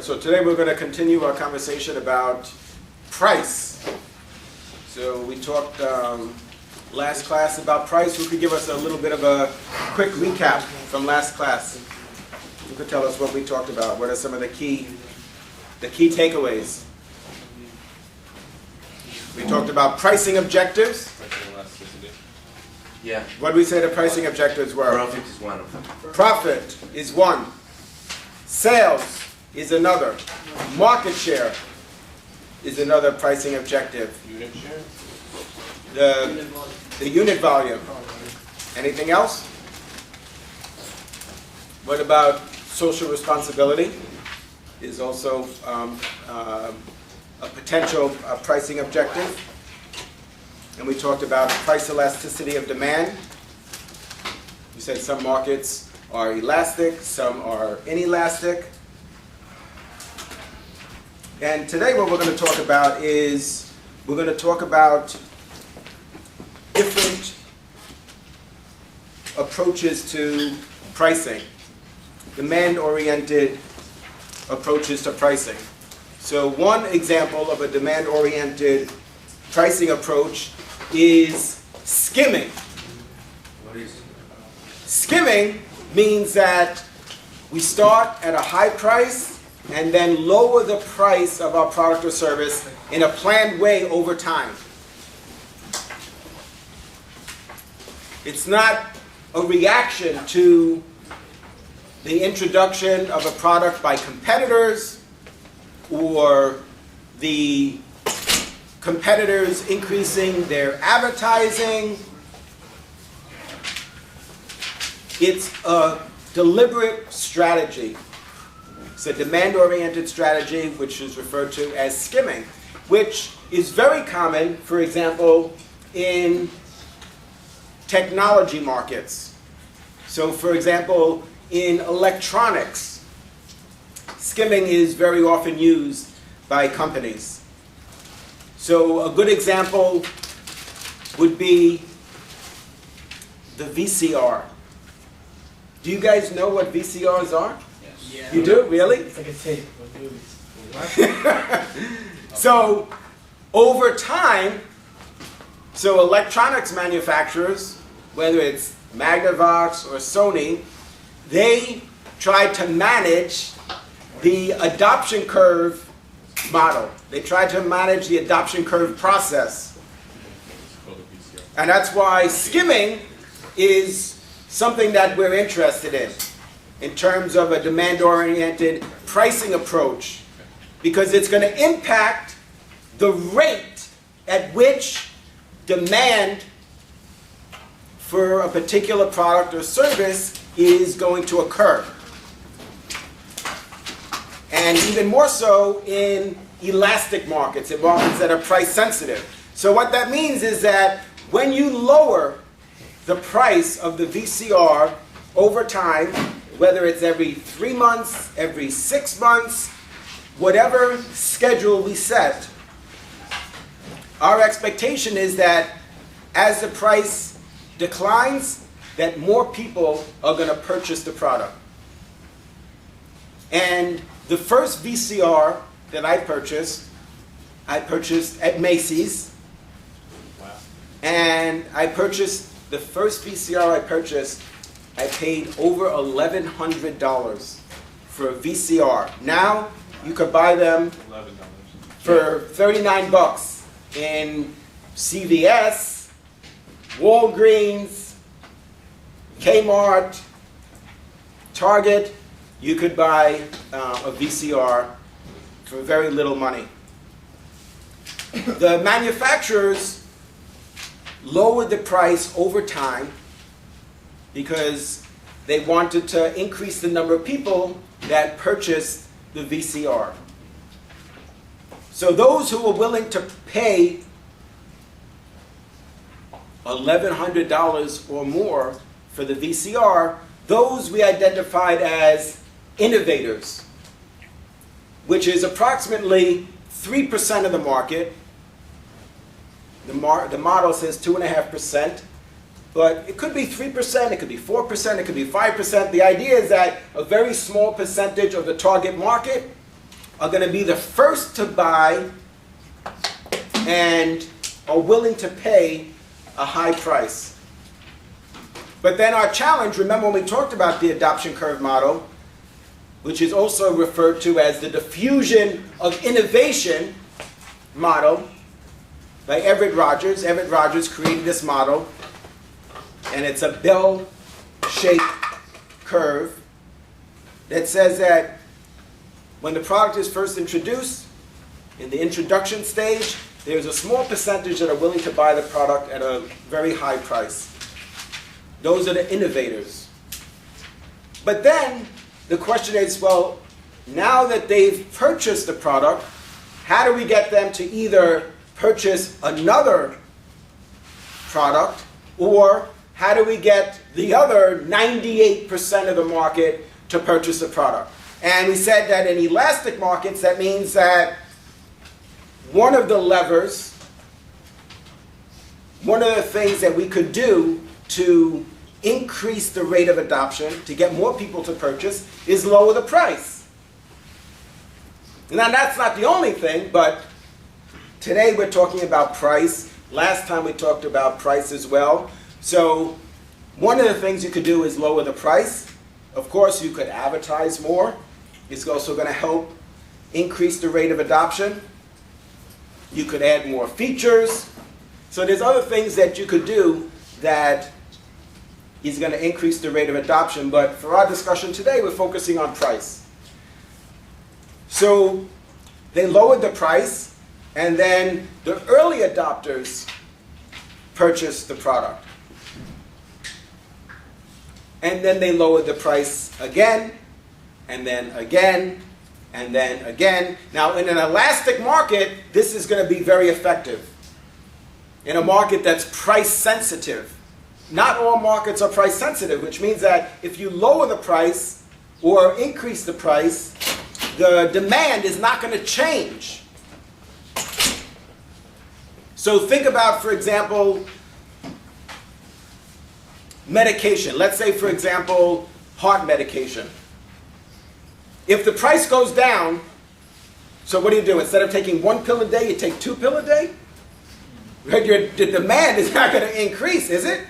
right, so today we're going to continue our conversation about price. So we talked last class about price. Who could give us a little bit of a quick recap from last class? Who could tell us what we talked about? What are some of the key takeaways? We talked about pricing objectives. Yeah. What did we say the pricing objectives were? Profit is one of them. Profit is one. Sales is another. Market share is another pricing objective. Unit share? The unit volume. Anything else? What about social responsibility? Is also a potential pricing objective. And we talked about price elasticity of demand. We said some markets are elastic, some are inelastic. And today what we're going to talk about is we're going to talk about different approaches to pricing, demand-oriented approaches to pricing. So one example of a demand-oriented pricing approach is skimming. What is it? Skimming means that we start at a high price and then lower the price of our product or service in a planned way over time. It's not a reaction to the introduction of a product by competitors or the competitors increasing their advertising. It's a deliberate strategy. It's a demand-oriented strategy, which is referred to as skimming, which is very common, for example, in technology markets. So, for example, in electronics, skimming is very often used by companies. So a good example would be the VCR. Do you guys know what VCRs are? Yes. Yeah. You do? Really? It's like a tape of movies. So over time, so electronics manufacturers, whether it's Magnavox or Sony, they try to manage the adoption curve model. They try to manage the adoption curve process. And that's why skimming is something that we're interested in terms of a demand-oriented pricing approach, because it's going to impact the rate at which demand for a particular product or service is going to occur. And even more so in elastic markets, in markets that are price sensitive. So what that means is that when you lower the price of the VCR over time, whether it's every 3 months, every 6 months, whatever schedule we set, our expectation is that as the price declines, that more people are going to purchase the product. And the first VCR that I purchased at Macy's. Wow. And the first VCR I purchased, I paid over $1,100 for a VCR. Now, you could buy them $11. for $39 in CVS, Walgreens, Kmart, Target. You could buy a VCR for very little money. The manufacturers lowered the price over time because they wanted to increase the number of people that purchased the VCR. So those who were willing to pay $1,100 or more for the VCR, those we identified as innovators, which is approximately 3% of the market. The model says 2.5%, but it could be 3%, it could be 4%, it could be 5%. The idea is that a very small percentage of the target market are going to be the first to buy and are willing to pay a high price. But then our challenge, remember when we talked about the adoption curve model, which is also referred to as the diffusion of innovation model by Everett Rogers. Everett Rogers created this model, and it's a bell-shaped curve that says that when the product is first introduced, in the introduction stage, there's a small percentage that are willing to buy the product at a very high price. Those are the innovators. But then the question is, well, now that they've purchased the product, how do we get them to either purchase another product, or how do we get the other 98% of the market to purchase the product? And we said that in elastic markets, that means that one of the levers, one of the things that we could do to increase the rate of adoption, to get more people to purchase, is lower the price. Now that's not the only thing, but today we're talking about price. Last time we talked about price as well. So one of the things you could do is lower the price. Of course, you could advertise more. It's also going to help increase the rate of adoption. You could add more features. So there's other things that you could do that is going to increase the rate of adoption. But for our discussion today, we're focusing on price. So they lowered the price, and then the early adopters purchased the product. And then they lowered the price again, and then again, and then again. Now, in an elastic market, this is going to be very effective. In a market that's price sensitive. Not all markets are price sensitive, which means that if you lower the price or increase the price, the demand is not going to change. So think about, for example, medication. Let's say, for example, heart medication. If the price goes down, so what do? Instead of taking 1 pill a day, you take 2 pills a day? Right? The demand is not going to increase, is it?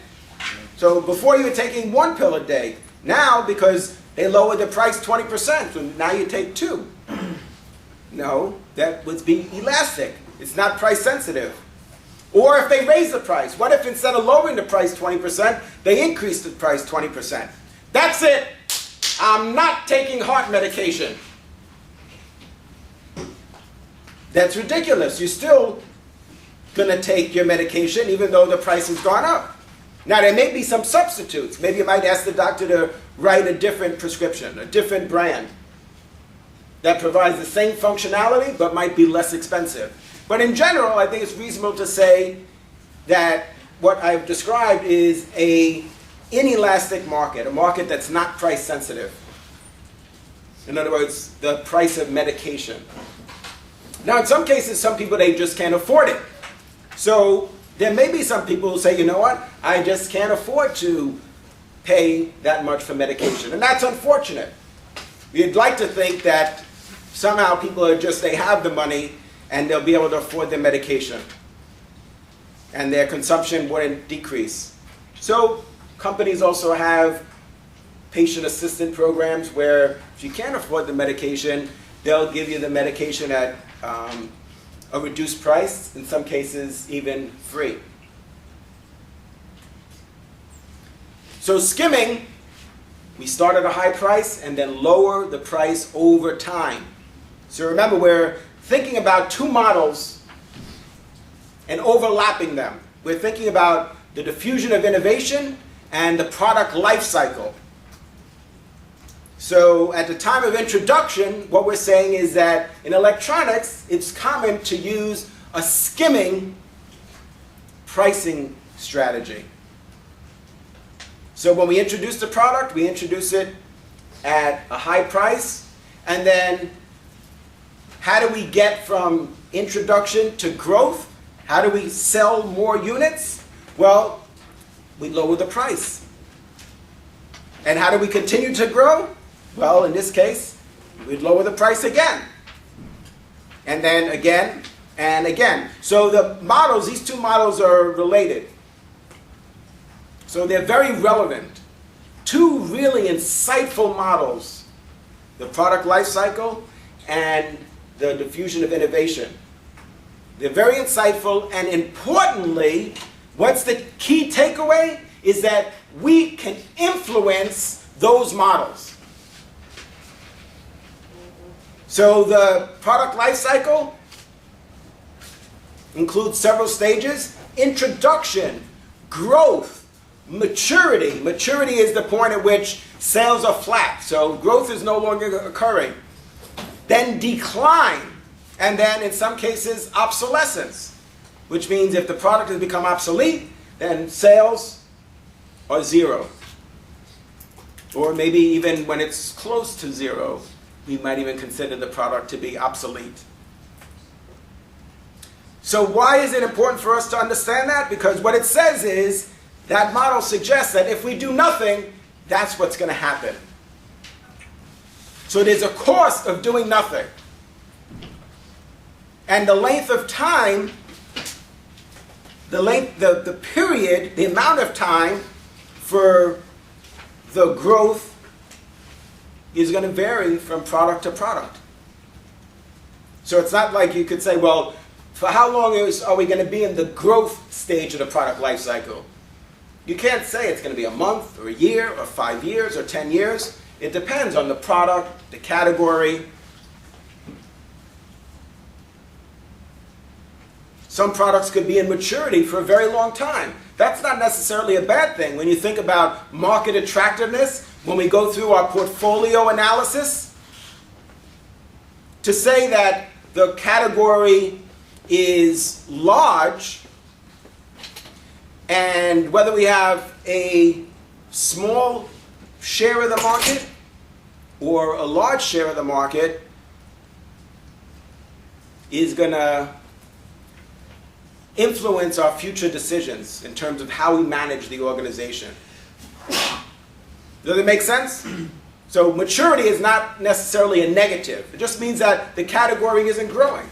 So before you were taking 1 pill a day. Now, because they lowered the price 20%, so now you take 2. No, that would be elastic. It's not price sensitive. Or if they raise the price, what if instead of lowering the price 20%, they increase the price 20%? That's it. I'm not taking heart medication. That's ridiculous. You're still going to take your medication even though the price has gone up. Now, there may be some substitutes. Maybe you might ask the doctor to write a different prescription, a different brand that provides the same functionality but might be less expensive. But in general, I think it's reasonable to say that what I've described is an inelastic market, a market that's not price sensitive. In other words, the price of medication. Now, in some cases, some people, they just can't afford it. So there may be some people who say, you know what, I just can't afford to pay that much for medication. And that's unfortunate. You'd like to think that somehow people are just, they have the money and they'll be able to afford their medication. And their consumption wouldn't decrease. So companies also have patient assistance programs where if you can't afford the medication, they'll give you the medication at a reduced price, in some cases even free. So skimming, we start at a high price and then lower the price over time. So remember, we're thinking about two models and overlapping them. We're thinking about the diffusion of innovation and the product life cycle. So at the time of introduction, what we're saying is that in electronics, it's common to use a skimming pricing strategy. So when we introduce the product, we introduce it at a high price, and then how do we get from introduction to growth? How do we sell more units? Well, we lower the price. And how do we continue to grow? Well, in this case, we'd lower the price again. and then again and again. So the models, these two models are related. So they're very relevant. Two really insightful models, the product life cycle and the diffusion of innovation. They're very insightful, and importantly, what's the key takeaway is that we can influence those models. So the product life cycle includes several stages: introduction, growth, maturity. Maturity is the point at which sales are flat, so growth is no longer occurring. Then decline, and then in some cases obsolescence, which means if the product has become obsolete, then sales are zero. Or maybe even when it's close to zero, we might even consider the product to be obsolete. So why is it important for us to understand that? Because what it says is, that model suggests that if we do nothing, that's what's going to happen. So there's a cost of doing nothing. And the length of time, the period, the amount of time for the growth is going to vary from product to product. So it's not like you could say, well, for how long are we going to be in the growth stage of the product life cycle? You can't say it's going to be a month or a year or 5 years or 10 years. It depends on the product, the category. Some products could be in maturity for a very long time. That's not necessarily a bad thing. When you think about market attractiveness, when we go through our portfolio analysis, to say that the category is large, and whether we have a small share of the market or a large share of the market is going to influence our future decisions in terms of how we manage the organization. Does it make sense? So maturity is not necessarily a negative. It just means that the category isn't growing.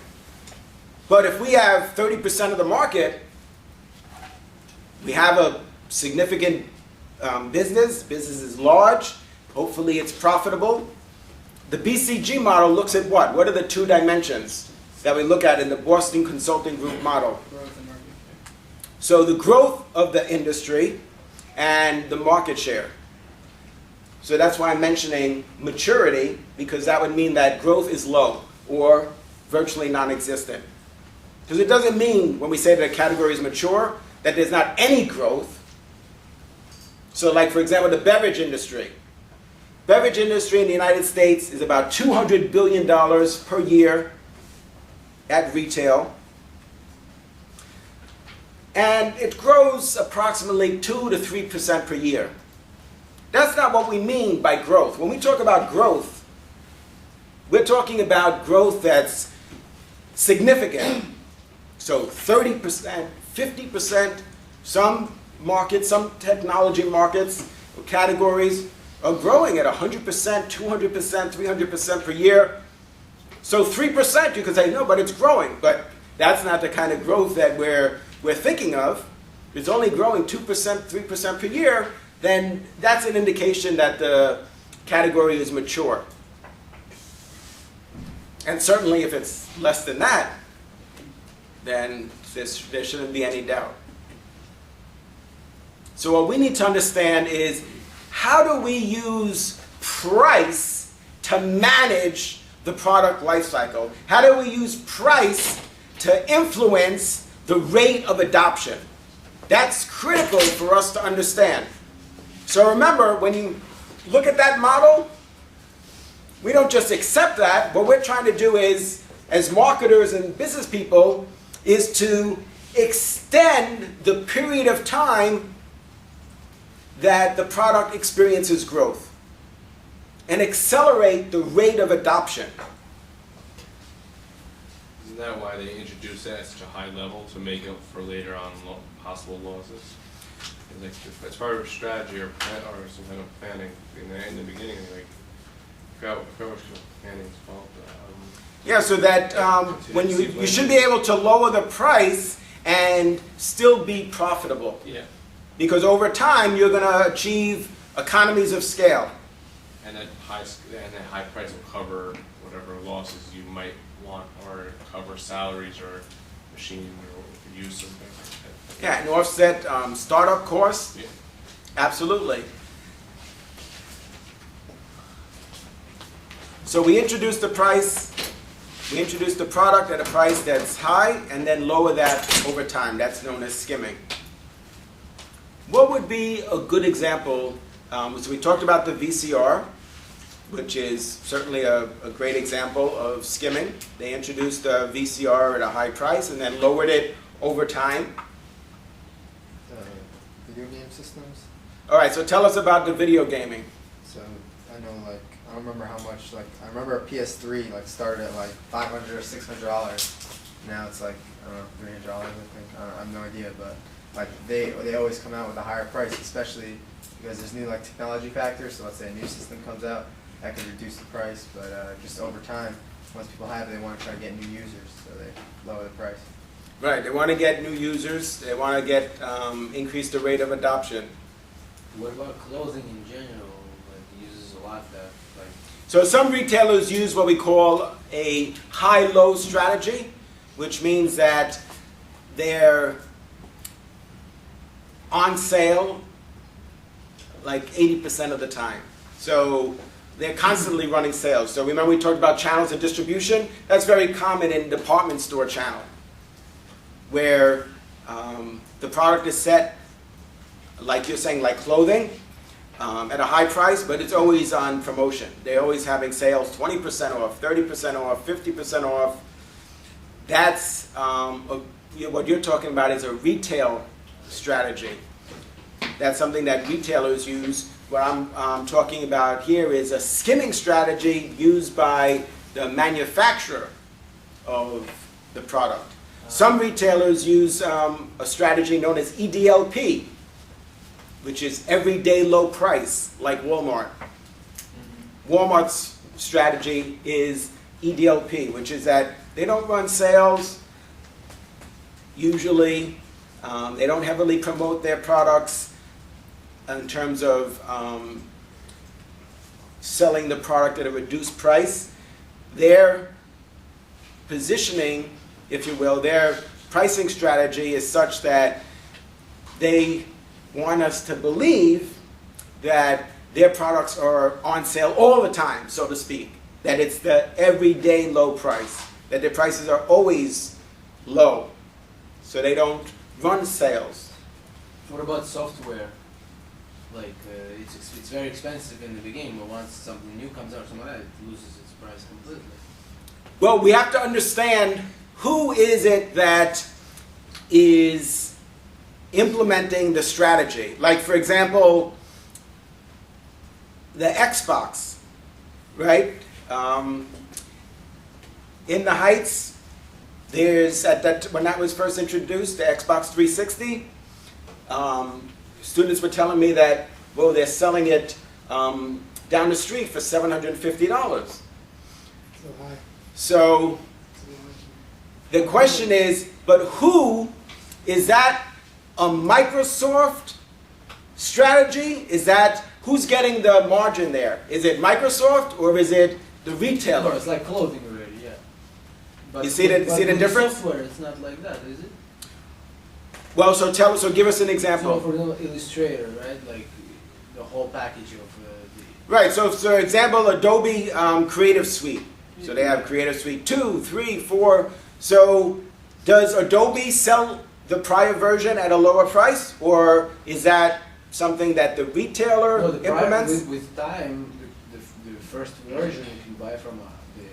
But if we have 30% of the market, we have a significant business is large, hopefully it's profitable. The BCG model looks at what? What are the two dimensions that we look at in the Boston Consulting Group model? Growth and market share. So the growth of the industry and the market share. So that's why I'm mentioning maturity, because that would mean that growth is low or virtually non-existent. Because it doesn't mean, when we say that a category is mature, that there's not any growth. So like, for example, the beverage industry. Beverage industry in the United States is about $200 billion per year at retail. And it grows approximately 2 to 3% per year. That's not what we mean by growth. When we talk about growth, we're talking about growth that's significant. So 30%, 50%, some markets, some technology markets or categories are growing at 100%, 200%, 300% per year. So 3%, you could say, no, but it's growing. But that's not the kind of growth that we're thinking of. It's only growing 2%, 3% per year, then that's an indication that the category is mature. And certainly if it's less than that, then there shouldn't be any doubt. So what we need to understand is, how do we use price to manage the product life cycle? How do we use price to influence the rate of adoption? That's critical for us to understand. So remember, when you look at that model, we don't just accept that. What we're trying to do is, as marketers and business people, is to extend the period of time that the product experiences growth and accelerate the rate of adoption. Isn't that why they introduced that at such a high level, to make up for later on possible losses? Like, as part of a strategy or some kind of planning in the beginning, like, I forgot what planning's called. Yeah, so that when you should be able to lower the price and still be profitable. Yeah. Because over time, you're going to achieve economies of scale. And that high price will cover whatever losses you might want, or cover salaries or machine or use and things like that. Yeah, and offset startup costs. Yeah. Absolutely. So we introduced the price, we introduced the product at a price that's high, and then lower that over time. That's known as skimming. What would be a good example? So we talked about the VCR, which is certainly a great example of skimming. They introduced a VCR at a high price and then lowered it over time. Video game systems. All right, so tell us about the video gaming. So I know, like, I don't remember how much. Like, I remember a PS3 like started at like $500 or $600. Now it's like, I don't know, $300. I think. I have no idea, but like they always come out with a higher price, especially because there's new like technology factors. So let's say a new system comes out, that could reduce the price, but just over time, once people have it, they want to try to get new users, so they lower the price. Right, they want to get new users. They want to get increase the rate of adoption. What about clothing in general? Like, uses a lot that, like. So some retailers use what we call a high-low strategy, which means that they're on sale like 80% of the time. So they're constantly running sales. So remember we talked about channels of distribution? That's very common in department store channel, where the product is set, like you're saying, like clothing, at a high price, but it's always on promotion. They're always having sales 20% off, 30% off, 50% off. That's what you're talking about is a retail strategy. That's something that retailers use. What I'm talking about here is a skimming strategy used by the manufacturer of the product. Some retailers use a strategy known as EDLP, which is everyday low price, like Walmart. Walmart's strategy is EDLP, which is that they don't run sales usually. They don't heavily promote their products in terms of selling the product at a reduced price. Their positioning, if you will, their pricing strategy is such that they want us to believe that their products are on sale all the time, so to speak, that it's the everyday low price, that their prices are always low, so they don't run sales. What about software? Like, it's very expensive in the beginning, but once something new comes out or something like that, it loses its price completely. Well, we have to understand who is it that is implementing the strategy. Like, for example, the Xbox, right? In the Heights, there's, when that was first introduced, the Xbox 360, students were telling me that, well, they're selling it down the street for $750. So high. So the question is, but who, is that a Microsoft strategy? Is that, who's getting the margin there? Is it Microsoft or is it the retailer? No, it's like clothing already, yeah. But You see the with difference? Software, it's not like that, is it? Well, so give us an example. So for the Illustrator, right? Like the whole package of the. Right, so for example, Adobe Creative Suite. So they have Creative Suite 2, 3, 4. So does Adobe sell the prior version at a lower price, or is that something that the retailer No, the implements? with time, the first version you can buy from what do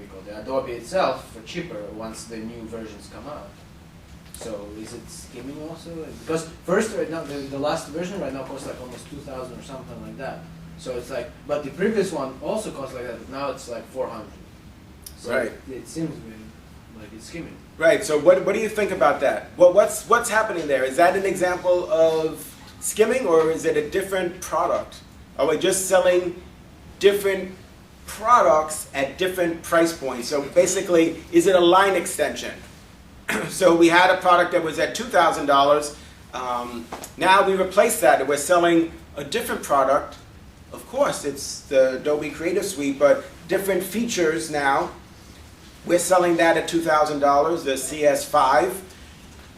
you call it, the Adobe itself for cheaper once the new versions come out. So is it skimming also? Because first right now the last version right now costs like almost 2,000 or something like that. So it's like, but the previous one also cost like that, but now it's like 400. So Right. it seems like it's skimming. Right, so what do you think about that? Well, what's happening there? Is that an example of skimming, or is it a different product? Are we just selling different products at different price points. So basically, is it a line extension? So we had a product that was at $2,000. Now we replaced that and we're selling a different product. Of course, it's the Adobe Creative Suite, but different features now. We're selling that at $2,000, the CS5,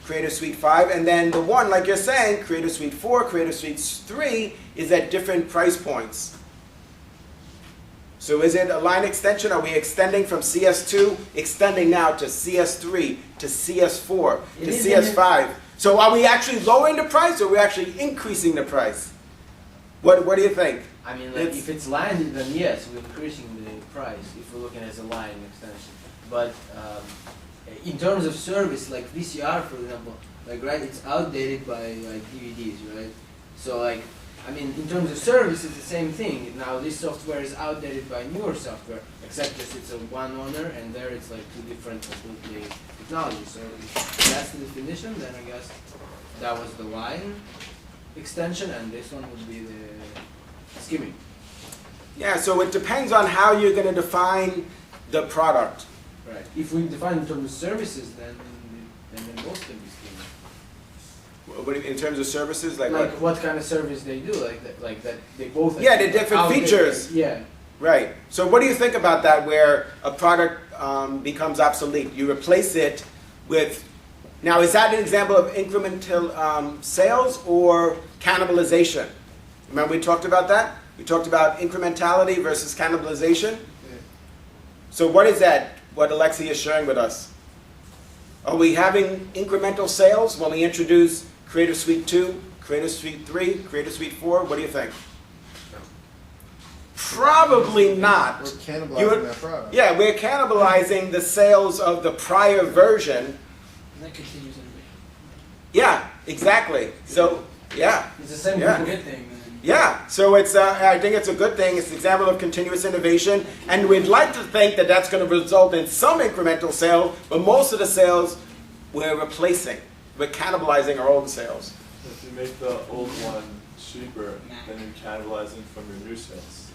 Creative Suite 5, and then the one, like you're saying, Creative Suite 4, Creative Suite 3 is at different price points. So is it a line extension? Are we extending from CS2, extending now to CS3, to CS4, to CS5? So are we actually lowering the price, or are we actually increasing the price? What do you think? I mean, like, if it's line, then yes, we're increasing the price if we're looking at a line extension. But in terms of service, like VCR, for example, like, right, it's outdated by like DVDs, right? So like, I mean, in terms of service, it's the same thing. Now this software is outdated by newer software, except just it's a one owner, and there it's like two different completely technologies. So if that's the definition, then I guess that was the line extension, and this one would be the skimming. Yeah, so it depends on how you're going to define the product. Right. If we define in terms of services, then they both can be skimming. In terms of services, like what kind of service they do, like that they both. Yeah, the different features. Yeah. Right. So what do you think about that, where a product becomes obsolete? You replace it with. Now, is that an example of incremental sales or cannibalization? Remember we talked about that? We talked about incrementality versus cannibalization. Yeah. So what is that, what Alexei is sharing with us? Are we having incremental sales when we introduce Creative Suite 2, Creative Suite 3, Creative Suite 4? What do you think? Probably not. We're cannibalizing that product. Yeah, we're cannibalizing the sales of the prior version. And that continues innovation. Yeah, exactly. So, yeah. It's the same Yeah. good thing. Yeah, so it's I think it's a good thing. It's an example of continuous innovation, and we'd like to think that that's going to result in some incremental sale, but most of the sales we're replacing. We're cannibalizing our old sales. If you make the old one cheaper, then you're cannibalizing from your new sales,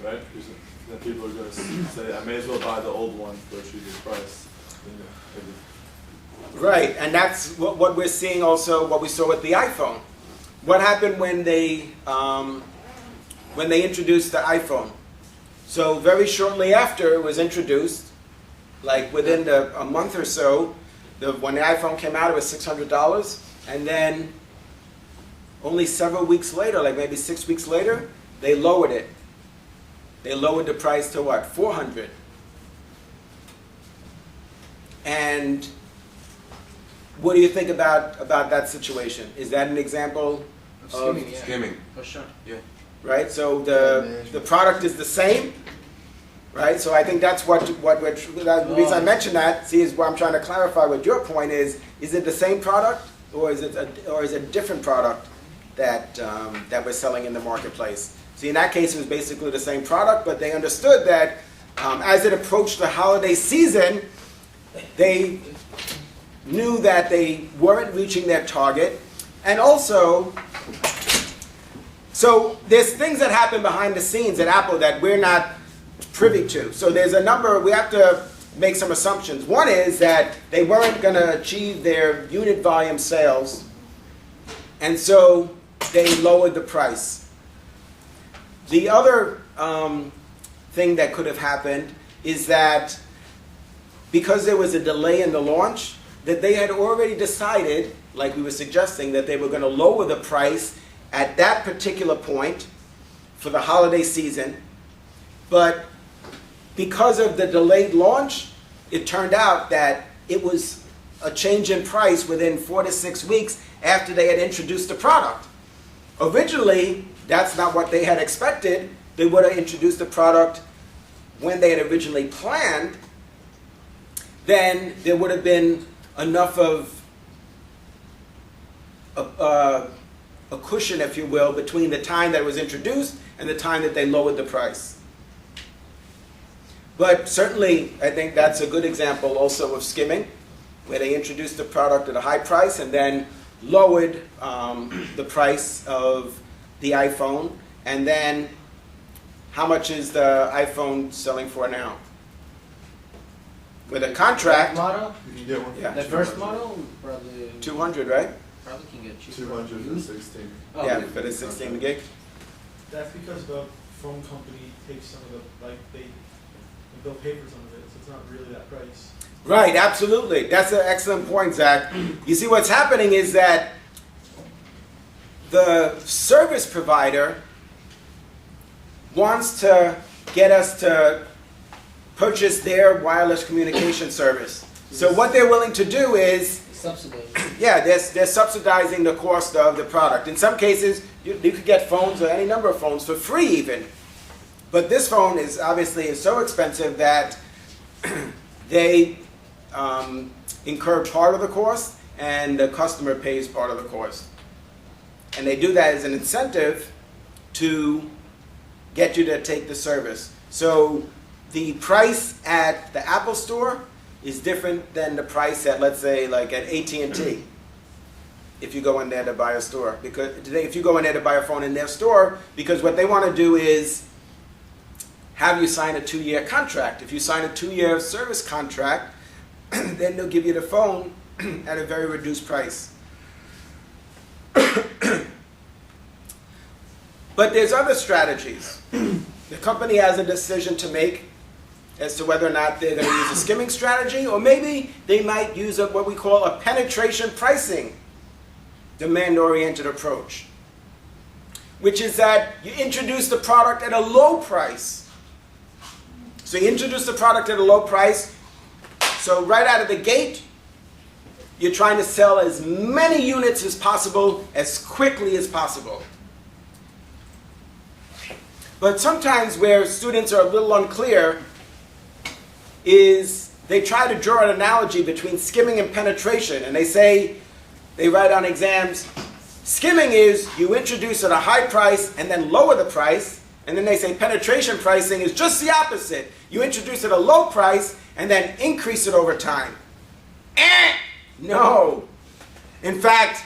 right? Because then people are going to say, I may as well buy the old one for a cheaper price. Right, and that's what we're seeing also, what we saw with the iPhone. What happened when they introduced the iPhone? So very shortly after it was introduced, like within a month or so, when the iPhone came out, it was $600, and then only several weeks later, like maybe 6 weeks later, they lowered it. They lowered the price to what? $400. And what do you think about that situation? Is that an example of Skimming, yeah. Skimming. For sure. Yeah. right? So the product is the same, right? So I think that's what the reason I mentioned that. See, is what I'm trying to clarify. What your point is it the same product, or is it a different product that that we're selling in the marketplace? See, in that case, it was basically the same product, but they understood that as it approached the holiday season, they knew that they weren't reaching their target, and also, so there's things that happen behind the scenes at Apple that we're not privy to. So there's a number, we have to make some assumptions. One is that they weren't going to achieve their unit volume sales, and so they lowered the price. The other thing that could have happened is that because there was a delay in the launch, that they had already decided, like we were suggesting, that they were going to lower the price at that particular point for the holiday season. But because of the delayed launch, it turned out that it was a change in price within 4 to 6 weeks after they had introduced the product. Originally, that's not what they had expected. They would have introduced the product when they had originally planned. Then there would have been enough of a cushion, if you will, between the time that it was introduced and the time that they lowered the price. But certainly, I think that's a good example also of skimming, where they introduced the product at a high price and then lowered the price of the iPhone, and then how much is the iPhone selling for now? With a contract, Model, You can get one for Yeah. the first model, probably 200, right? probably can get cheaper. 200 for used. 16. Oh, Yeah, for the 16 gig. That's because the phone company takes some of the, like, they'll pay for some of it, so it's not really that price. Right, absolutely. That's an excellent point, Zach. You see, what's happening is that the service provider wants to get us to purchase their wireless communication service. So what they're willing to do is, Subsidize. yeah, they're subsidizing the cost of the product. In some cases, you could get phones or any number of phones for free even. But this phone is obviously so expensive that they incur part of the cost and the customer pays part of the cost. And they do that as an incentive to get you to take the service. So the price at the Apple store is different than the price at, let's say, like at AT&T. If you go in there to buy a store, because if you go in there to buy a phone in their store, because what they want to do is have you sign a 2-year contract. If you sign a 2-year service contract, then they'll give you the phone at a very reduced price. But there's other strategies. The company has a decision to make as to whether or not they're going to use a skimming strategy, or maybe they might use what we call a penetration pricing demand-oriented approach, which is that you introduce the product at a low price. So you introduce the product at a low price, so right out of the gate, you're trying to sell as many units as possible, as quickly as possible. But sometimes where students are a little unclear is they try to draw an analogy between skimming and penetration, and they write on exams, skimming is you introduce at a high price and then lower the price, and then they say penetration pricing is just the opposite. You introduce at a low price and then increase it over time. No. In fact,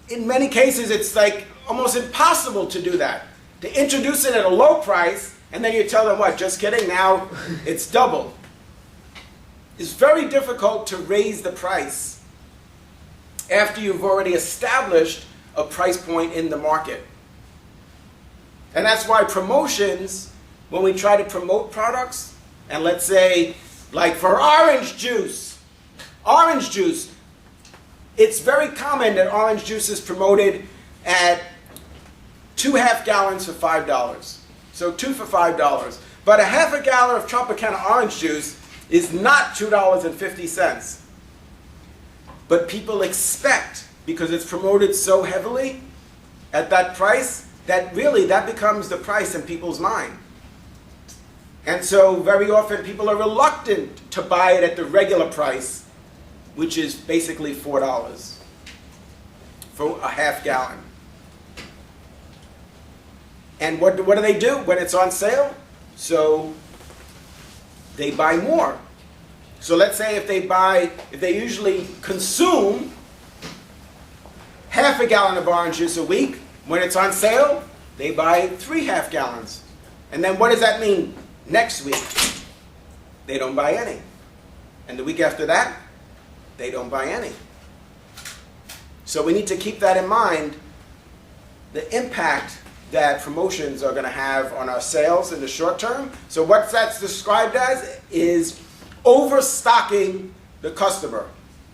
in many cases it's like almost impossible to do that. To introduce it at a low price and then you tell them, what, just kidding, now it's double. It's very difficult to raise the price after you've already established a price point in the market. And that's why promotions, when we try to promote products, and let's say, like for orange juice, it's very common that orange juice is promoted at 2 half gallons for $5. So 2 for $5. But a half a gallon of Tropicana orange juice is not $2.50. But people expect, because it's promoted so heavily at that price, that really that becomes the price in people's mind. And so very often people are reluctant to buy it at the regular price, which is basically $4 for a half gallon. And what do they do when it's on sale? So they buy more. So let's say if they usually consume half a gallon of orange juice a week, when it's on sale, they buy 3 half gallons. And then what does that mean next week? They don't buy any. And the week after that, they don't buy any. So we need to keep that in mind, the impact that promotions are going to have on our sales in the short term. So what that's described as is overstocking the customer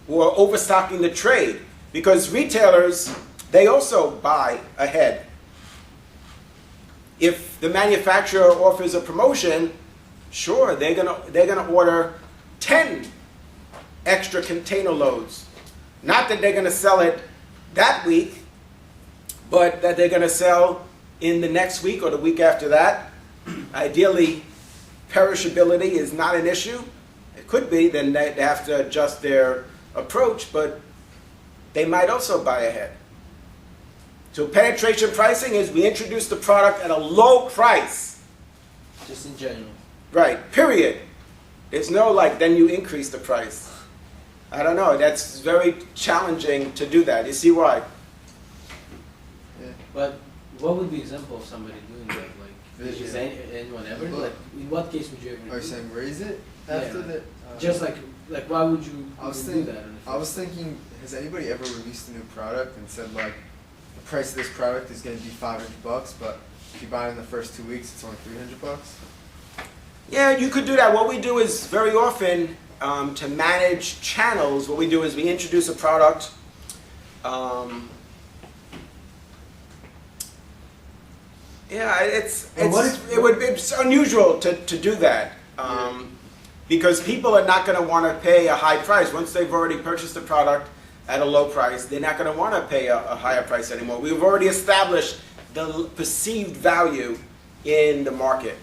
or overstocking the trade, because retailers, they also buy ahead. If the manufacturer offers a promotion, sure, they're gonna order 10 extra container loads. Not that they're going to sell it that week, but that they're going to sell in the next week or the week after that. Ideally, perishability is not an issue. It could be, then they have to adjust their approach, but they might also buy ahead. So penetration pricing is we introduce the product at a low price. Just in general. Right, period. There's no like, then you increase the price. I don't know, that's very challenging to do that. You see why? Yeah. But what would be example of somebody doing that? Like vision. Is anyone ever? Look. Like, in what case would you ever? Are you do saying raise it Yeah, after like, the? Just like why would you I was even do thinking. that? in the I was first thinking, has anybody ever released a new product and said like, the price of this product is going to be $500, but if you buy it in the first 2 weeks, it's only $300? Yeah, you could do that. What we do is very often to manage channels, what we do is we introduce a product. Yeah, it's unusual to do that because people are not going to want to pay a high price. Once they've already purchased the product at a low price, they're not going to want to pay a higher price anymore. We've already established the perceived value in the market.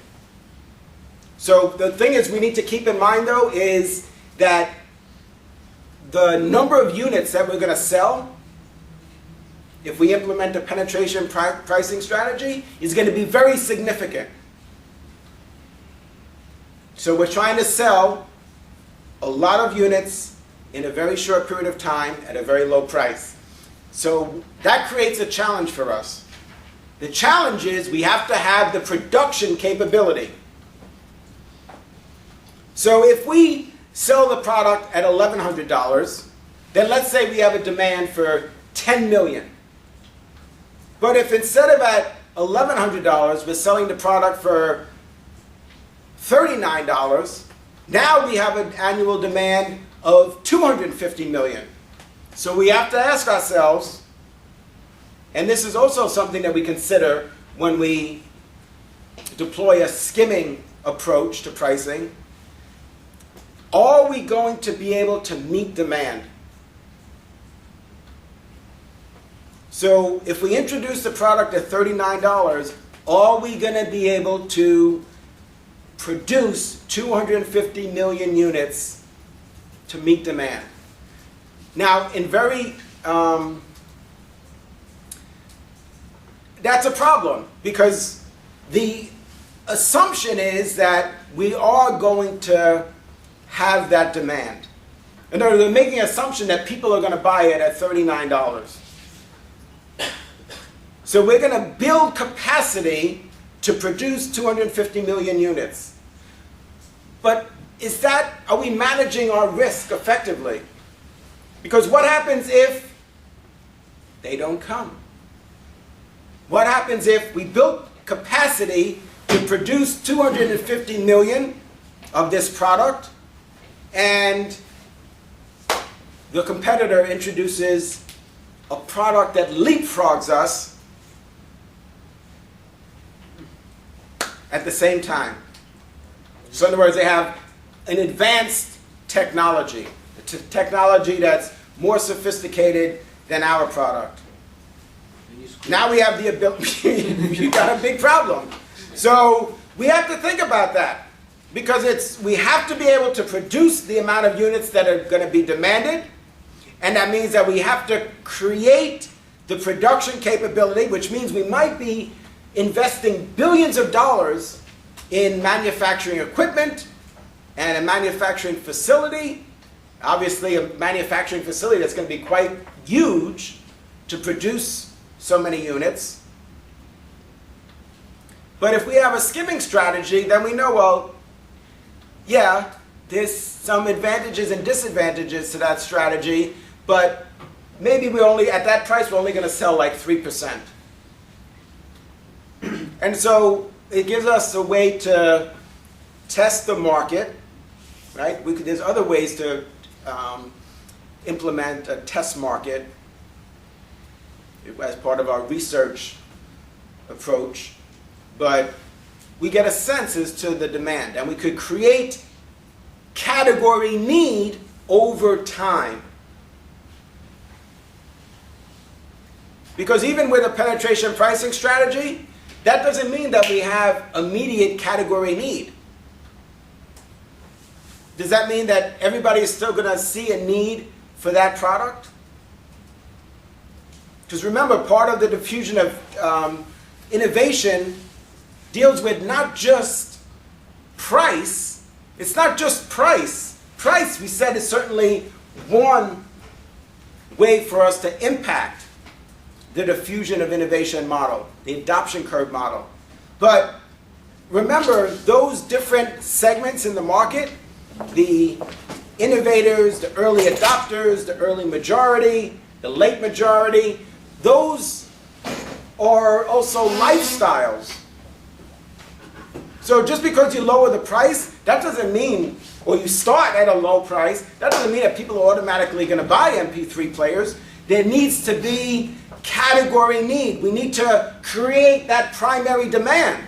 So the thing is we need to keep in mind though is that the number of units that we're going to sell if we implement a penetration pricing strategy is going to be very significant. So we're trying to sell a lot of units in a very short period of time at a very low price. So that creates a challenge for us. The challenge is we have to have the production capability. So if we sell the product at $1,100, then let's say we have a demand for 10 million. But if instead of at $1,100, we're selling the product for $39, now we have an annual demand of 250 million. So we have to ask ourselves, and this is also something that we consider when we deploy a skimming approach to pricing, are we going to be able to meet demand? So if we introduce the product at $39, are we going to be able to produce 250 million units to meet demand? Now, that's a problem because the assumption is that we are going to have that demand. In other words, we're making an assumption that people are going to buy it at $39. So we're going to build capacity to produce 250 million units. But are we managing our risk effectively? Because what happens if they don't come? What happens if we built capacity to produce 250 million of this product and the competitor introduces a product that leapfrogs us at the same time? So in other words, they have an advanced technology, technology that's more sophisticated than our product. Now we have the ability, you got a big problem. So we have to think about that because we have to be able to produce the amount of units that are going to be demanded, and that means that we have to create the production capability, which means we might be investing billions of dollars in manufacturing equipment and a manufacturing facility. Obviously, a manufacturing facility that's going to be quite huge to produce so many units. But if we have a skimming strategy, then we know, well, yeah, there's some advantages and disadvantages to that strategy, but maybe at that price, we're only going to sell like 3%. And so it gives us a way to test the market, right? There's other ways to implement a test market as part of our research approach, but we get a sense as to the demand, and we could create category need over time. Because even with a penetration pricing strategy, that doesn't mean that we have immediate category need. Does that mean that everybody is still going to see a need for that product? Because remember, part of the diffusion of innovation deals with not just price. It's not just price. Price, we said, is certainly one way for us to impact the diffusion of innovation model, the adoption curve model. But remember, those different segments in the market, the innovators, the early adopters, the early majority, the late majority, those are also lifestyles. So just because you lower the price, that doesn't mean, or you start at a low price, that doesn't mean that people are automatically going to buy MP3 players. There needs to be category need. We need to create that primary demand.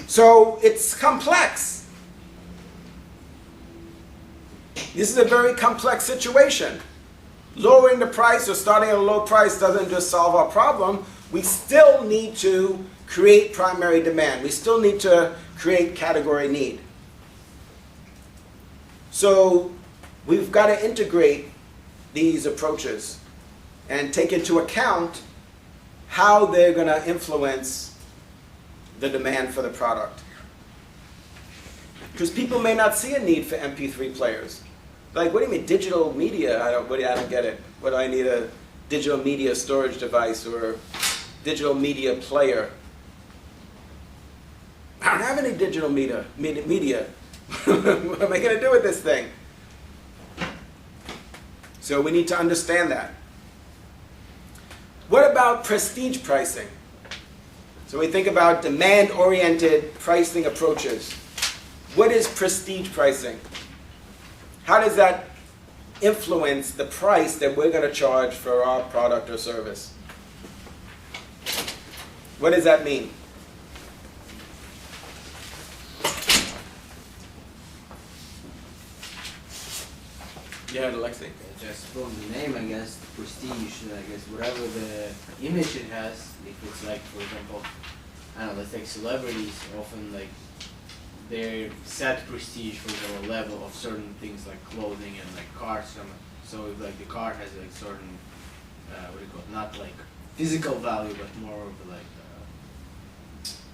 So it's complex. This is a very complex situation. Lowering the price or starting at a low price doesn't just solve our problem. We still need to create primary demand. We still need to create category need. So we've got to integrate these approaches and take into account how they're going to influence the demand for the product. Because people may not see a need for MP3 players. Like, what do you mean digital media? I don't get it. What do I need a digital media storage device or digital media player? I don't have any digital media. What am I going to do with this thing? So we need to understand that. What about prestige pricing? So we think about demand-oriented pricing approaches. What is prestige pricing? How does that influence the price that we're going to charge for our product or service? What does that mean? Yeah, Alexei. Just from the name, I guess, prestige, I guess, whatever the image it has, if it's like, for example, I don't know, let's take celebrities, often like, they set prestige for the level of certain things like clothing and like cars. So if like the car has like certain, what do you call it, not like physical value, but more of like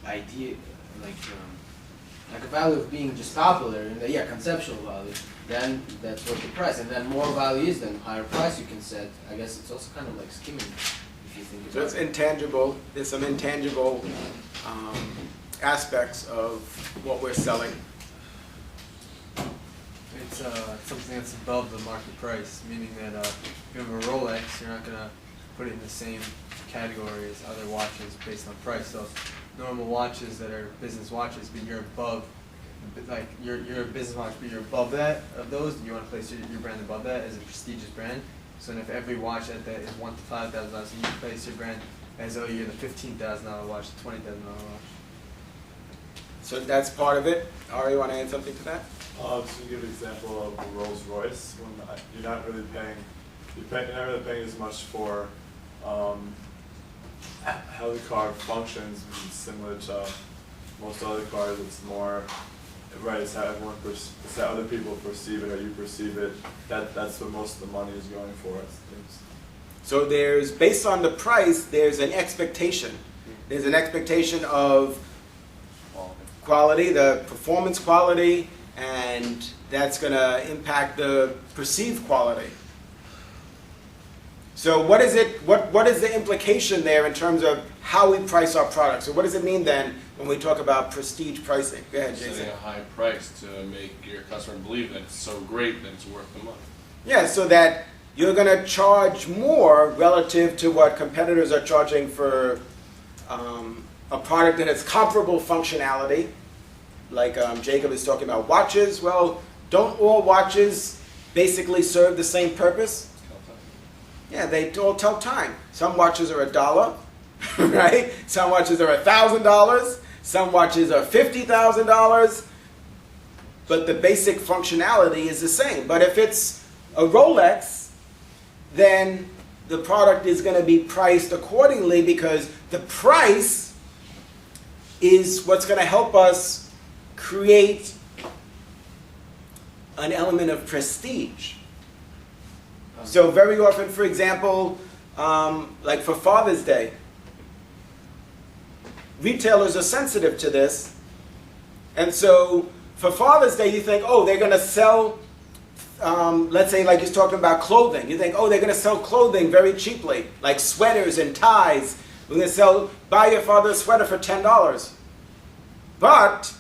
idea, like a value of being just popular, and conceptual value, then that's what the price, and then more value is, then higher price you can set. I guess it's also kind of like skimming, if you think about it. So it's intangible. There's some intangible aspects of what we're selling. It's something that's above the market price, meaning that if you have a Rolex, you're not going to put it in the same category as other watches based on price. So normal watches that are business watches, but you're above, like you're a business watch, but you're above that, of those, and you want to place your brand above that as a prestigious brand. So if every watch at that is $1,000 to $5,000, so you place your brand as though you're the $15,000 watch, the $20,000 watch. So that's part of it. Ari, you want to add something to that? Just to give an example of a Rolls Royce, when you're not really paying as much for how the car functions. It's similar to most other cars. It's more right. It's how it's how other people perceive it, or you perceive it. That's what most of the money is going for. So there's, based on the price, there's an expectation. There's an expectation of quality, the performance quality, and that's going to impact the perceived quality. So what is it? What is the implication there in terms of how we price our products? So what does it mean then when we talk about prestige pricing? Go ahead, Jason. Setting a high price to make your customer believe that it's so great that it's worth the money. Yeah, so that you're going to charge more relative to what competitors are charging for a product that has comparable functionality. Like Jacob is talking about watches. Well, don't all watches basically serve the same purpose? Yeah, they all tell time. Some watches are $1, right? Some watches are $1,000. Some watches are $50,000. But the basic functionality is the same. But if it's a Rolex, then the product is going to be priced accordingly, because the price is what's going to help us create an element of prestige. So very often, for example, like for Father's Day, retailers are sensitive to this. And so for Father's Day, you think, oh, they're going to sell, let's say like he's talking about clothing. You think, oh, they're going to sell clothing very cheaply, like sweaters and ties, We're going to buy your father a sweater for $10. But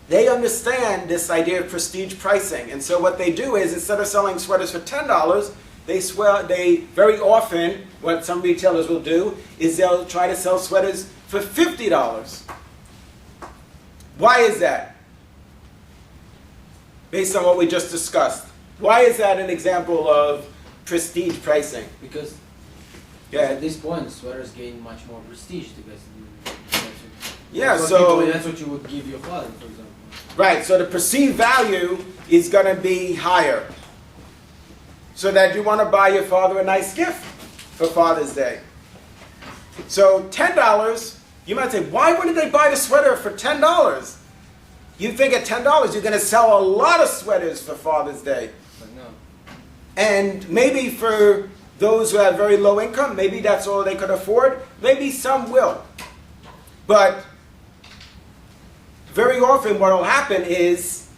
they understand this idea of prestige pricing. And so what they do is, instead of selling sweaters for $10, they very often, what some retailers will do, is they'll try to sell sweaters for $50. Why is that? Based on what we just discussed. Why is that an example of prestige pricing? Because Yeah. at this point, sweaters gain much more prestige because Yeah, that's what so that's what you would give your father, for example. right, so the perceived value is going to be higher. So that you want to buy your father a nice gift for Father's Day. So $10, you might say, why wouldn't they buy the sweater for $10? You think at $10 you're going to sell a lot of sweaters for Father's Day. But no. And maybe for those who have very low income, maybe that's all they could afford. Maybe some will. But very often what will happen is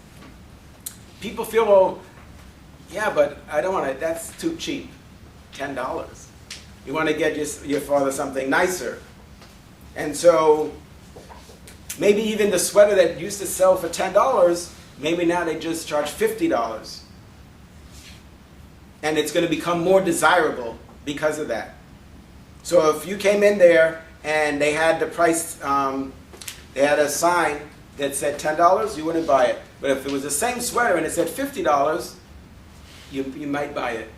people feel, well, yeah, but I don't want to, that's too cheap, $10. You want to get your father something nicer. And so maybe even the sweater that used to sell for $10, maybe now they just charge $50. And it's going to become more desirable because of that. So if you came in there and they had the price, they had a sign that said $10, you wouldn't buy it. But if it was the same sweater and it said $50, you might buy it.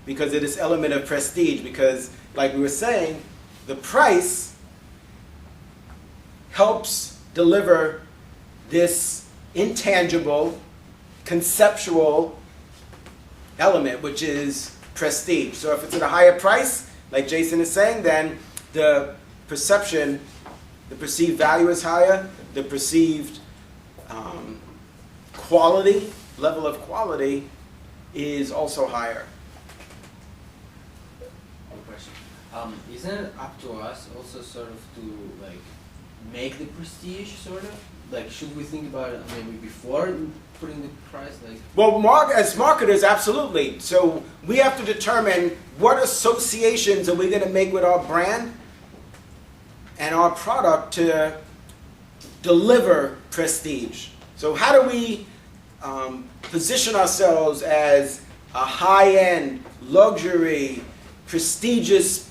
Because of this element of prestige. Because, like we were saying, the price helps deliver this intangible, conceptual element, which is prestige. So if it's at a higher price, like Jason is saying, then the perception, the perceived value is higher, the perceived quality, level of quality is also higher. Good question. Isn't it up to us also sort of to like make the prestige sort of? Like, should we think about it maybe before putting the price? Like, Well, as marketers, absolutely. So we have to determine what associations are we going to make with our brand and our product to deliver prestige. So how do we position ourselves as a high-end, luxury, prestigious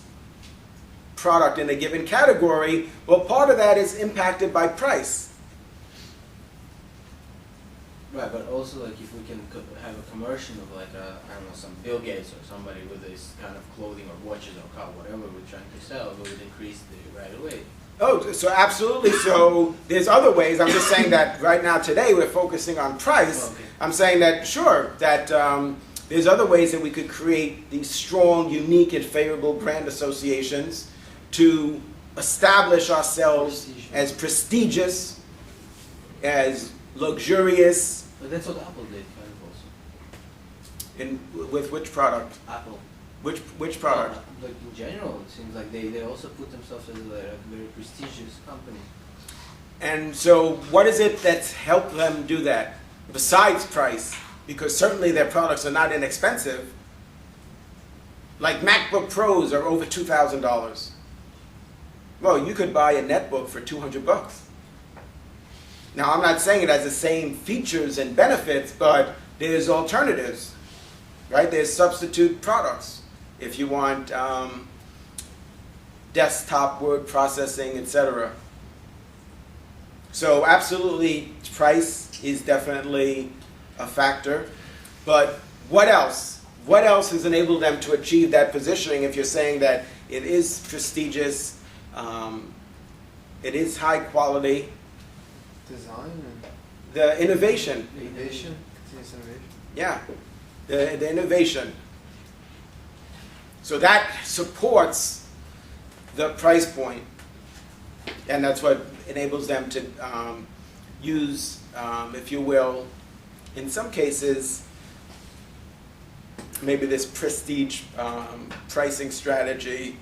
product in a given category? Well, part of that is impacted by price. right, but also like if we can have a commercial of like I don't know, some Bill Gates or somebody with this kind of clothing or watches or car, whatever we're trying to sell, we would increase the right away. Oh, so absolutely. So there's other ways. I'm just saying that right now today we're focusing on price. Okay. I'm saying that sure, that there's other ways that we could create these strong, unique, and favorable brand associations to establish ourselves Prestige. as prestigious, as luxurious, But that's what Apple did kind of also. with which product? Apple. Which product? Like in general, it seems like they also put themselves as like a very prestigious company. And so what is it that's helped them do that besides price? Because certainly their products are not inexpensive. Like MacBook Pros are over $2,000. Well, you could buy a netbook for $200. Now, I'm not saying it has the same features and benefits, but there's alternatives, right? There's substitute products if you want desktop word processing, etc. So absolutely, price is definitely a factor. But what else? What else has enabled them to achieve that positioning if you're saying that it is prestigious, it is high quality? Design and The innovation. innovation, continuous innovation. Yeah, the innovation. So that supports the price point. And that's what enables them to use, if you will, in some cases, maybe this prestige pricing strategy.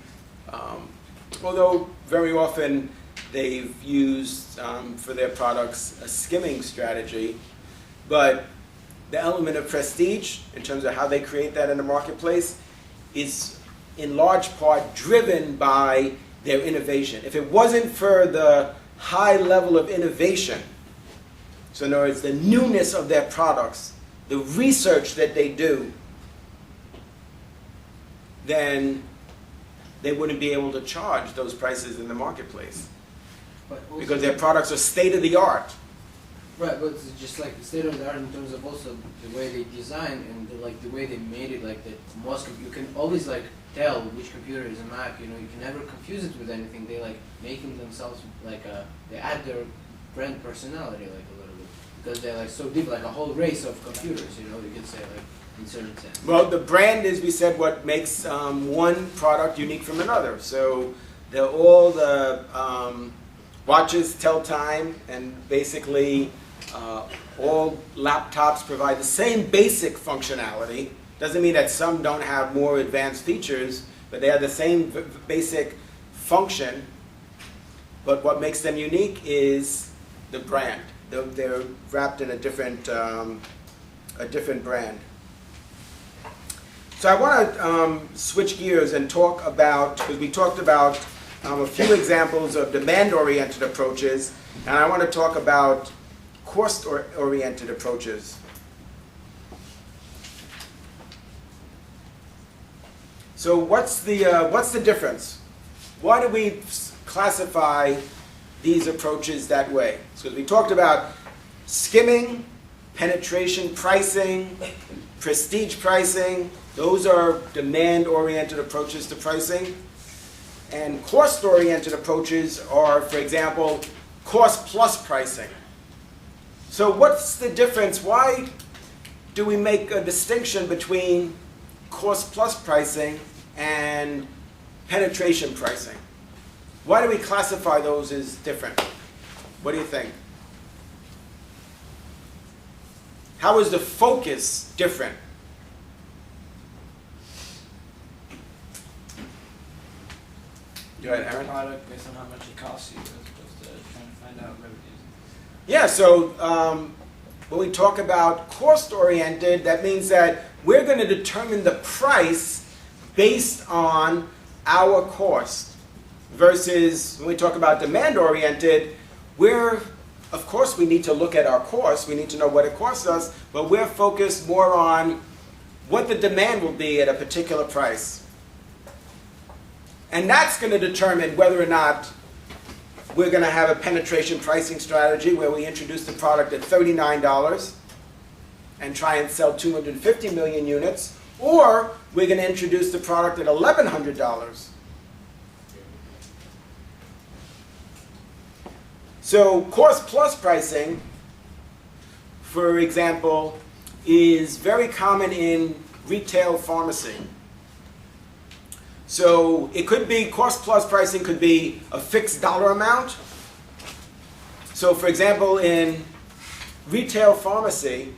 Although very often they've used for their products a skimming strategy. But the element of prestige, in terms of how they create that in the marketplace, is in large part driven by their innovation. If it wasn't for the high level of innovation, so in other words, the newness of their products, the research that they do, then they wouldn't be able to charge those prices in the marketplace But also, because their products are state of the art. right, but it's just like state of the art in terms of also the way they design and the way they made it. Like that, most you can always like tell which computer is a Mac. You know, you can never confuse it with anything. They like making themselves like they add their brand personality like a little bit because they're like so deep, like a whole race of computers. You know, you could say like in certain sense. Well, the brand is, we said, what makes one product unique from another. So all the watches tell time, and basically all laptops provide the same basic functionality. Doesn't mean that some don't have more advanced features, but they have the same basic function. But what makes them unique is the brand. They're wrapped in a different brand. So I want to switch gears and talk about, because we talked about a few examples of demand-oriented approaches, and I want to talk about cost-oriented approaches. So what's the difference? Why do we classify these approaches that way? So we talked about skimming, penetration pricing, prestige pricing. Those are demand-oriented approaches to pricing. And cost-oriented approaches are, for example, cost-plus pricing. So what's the difference? Why do we make a distinction between cost-plus pricing and penetration pricing? Why do we classify those as different? What do you think? How is the focus different? Go ahead, Aaron. Product based on how much it costs you, as opposed to trying to find out revenues. Yeah, so when we talk about cost-oriented, that means that we're going to determine the price based on our cost. Versus when we talk about demand-oriented, of course we need to look at our cost, we need to know what it costs us, but we're focused more on what the demand will be at a particular price. And that's going to determine whether or not we're going to have a penetration pricing strategy where we introduce the product at $39 and try and sell 250 million units, or we're going to introduce the product at $1,100. So cost plus pricing, for example, is very common in retail pharmacy. So it could be, cost plus pricing could be a fixed dollar amount. So for example, in retail pharmacy,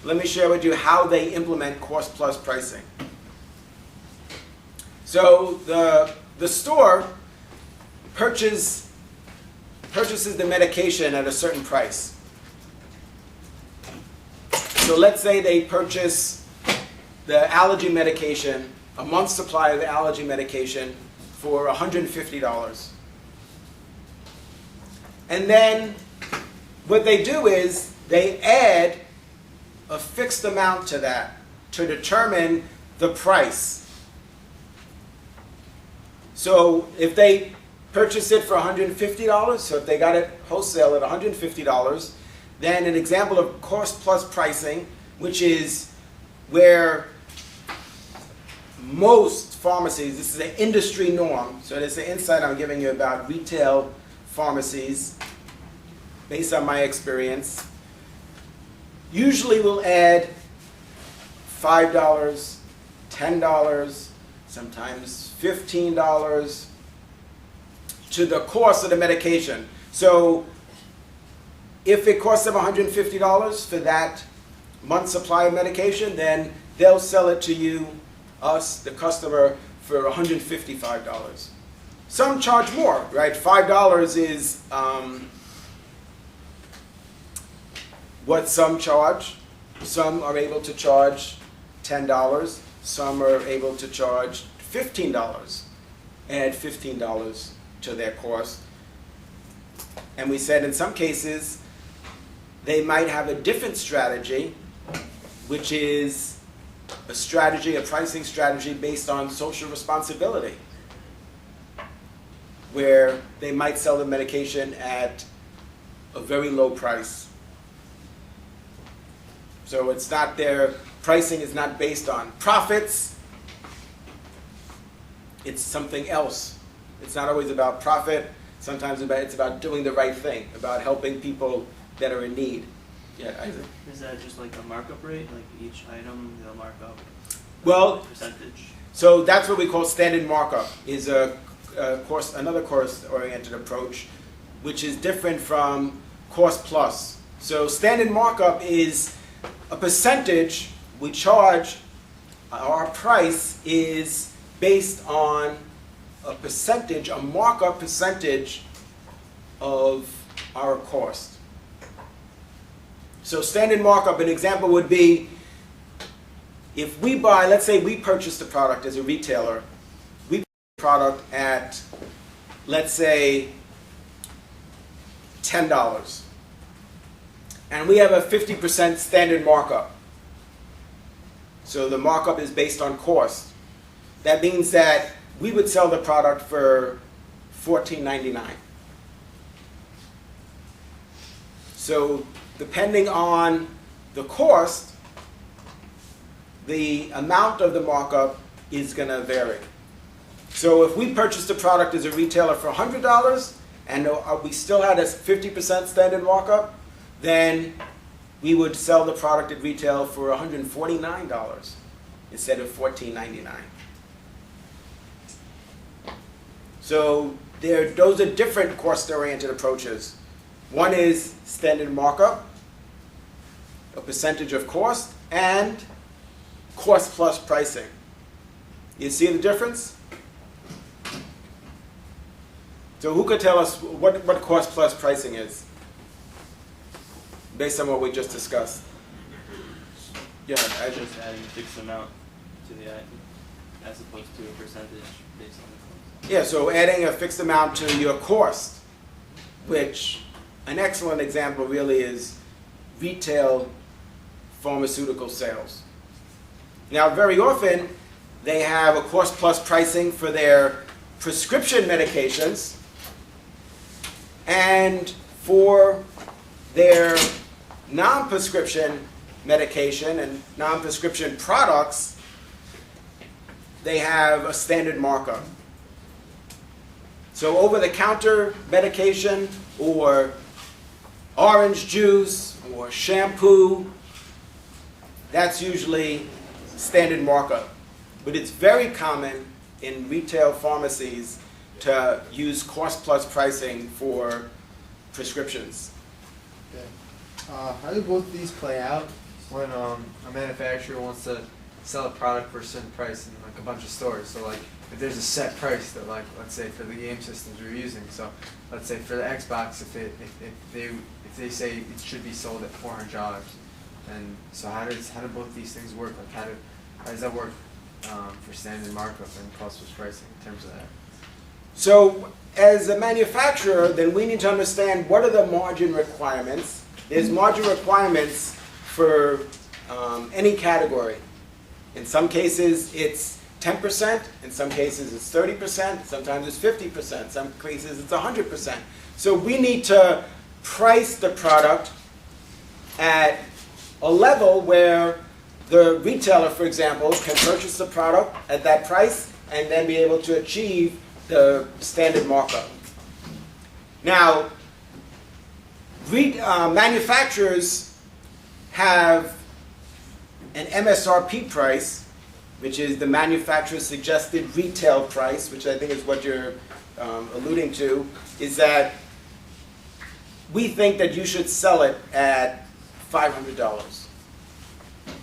let me share with you how they implement cost plus pricing. So the store purchases the medication at a certain price. So let's say they purchase the allergy medication, a month's supply of allergy medication, for $150. And then what they do is they add a fixed amount to that to determine the price. So if they purchase it for $150, so if they got it wholesale at $150, then an example of cost plus pricing, which is where most pharmacies, this is an industry norm, so this is the insight I'm giving you about retail pharmacies based on my experience, usually will add $5, $10, sometimes $15 to the cost of the medication. So if it costs them $150 for that month's supply of medication, then they'll sell it to you, us, the customer, for $155. Some charge more, right? $5 is what some charge. Some are able to charge $10. some are able to charge $15, add $15 to their cost. And we said in some cases, they might have a different strategy, which is a strategy, a pricing strategy based on social responsibility, where they might sell the medication at a very low price. So it's not their pricing is not based on profits, it's something else. It's not always about profit, sometimes it's about doing the right thing, about helping people that are in need. Yeah, Isaac? Is that just like a markup rate, like each item they'll mark up Well, percentage? so that's what we call standard markup, is another cost-oriented approach, which is different from cost plus. So standard markup is a percentage we charge. Our price is based on a percentage, a markup percentage of our cost. So standard markup, an example would be, if we buy, let's say we purchased a product as a retailer, we purchased a product at, let's say, $10. And we have a 50% standard markup. So the markup is based on cost. That means that we would sell the product for $14.99. So depending on the cost, the amount of the markup is going to vary. So if we purchased a product as a retailer for $100 and we still had a 50% standard markup, then we would sell the product at retail for $149 instead of $14.99. So those are different cost-oriented approaches. One is standard markup, a percentage of cost, and cost plus pricing. You see the difference? So who could tell us what cost plus pricing is, based on what we just discussed? Yeah, I just Just adding a fixed amount to the item, as opposed to a percentage based on the cost. Yeah, so adding a fixed amount to your cost, which an excellent example really is retail pharmaceutical sales. Now, very often, they have a cost plus pricing for their prescription medications, and for their non-prescription medication and non-prescription products, they have a standard markup. So over-the-counter medication or orange juice or shampoo, that's usually standard markup. But it's very common in retail pharmacies to use cost plus pricing for prescriptions. Okay. How do both of these play out when a manufacturer wants to sell a product for a certain price in like a bunch of stores? So like if there's a set price that, like, let's say for the game systems we're using, so let's say for the Xbox, if they say it should be sold at $400, and so how do both these things work? Like how does that work for standard markup and cost plus pricing in terms of that? So as a manufacturer, then we need to understand what are the margin requirements. There's margin requirements for any category. In some cases, it's 10%. In some cases, it's 30%. Sometimes it's 50%. Some cases, it's 100%. So we need to price the product at a level where the retailer, for example, can purchase the product at that price and then be able to achieve the standard markup. Now, manufacturers have an MSRP price, which is the manufacturer's suggested retail price, which I think is what you're alluding to, is that we think that you should sell it at $500.